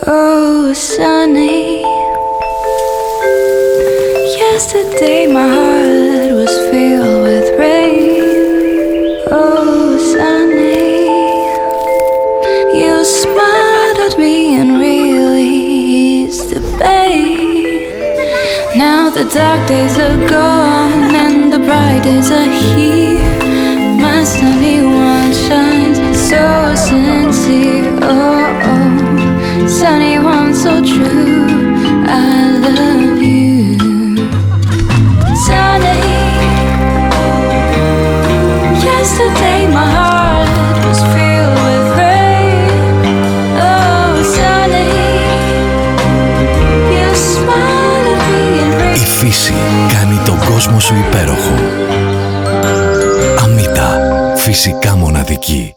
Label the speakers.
Speaker 1: Oh, sunny. Yesterday my heart was filled with rain. Oh, sunny. You smiled at me and really eased the pain. Now the dark days are gone and the bright days are here. My sunny one shines so sincere. Oh, oh. Sunny one so true, I love you. Sunny. Yesterday my heart was filled with rain. Oh, sunny. You smiled at me and rain.
Speaker 2: Η φύση κάνει τον κόσμο σου υπέροχο. Αμίτα, φυσικά μοναδική.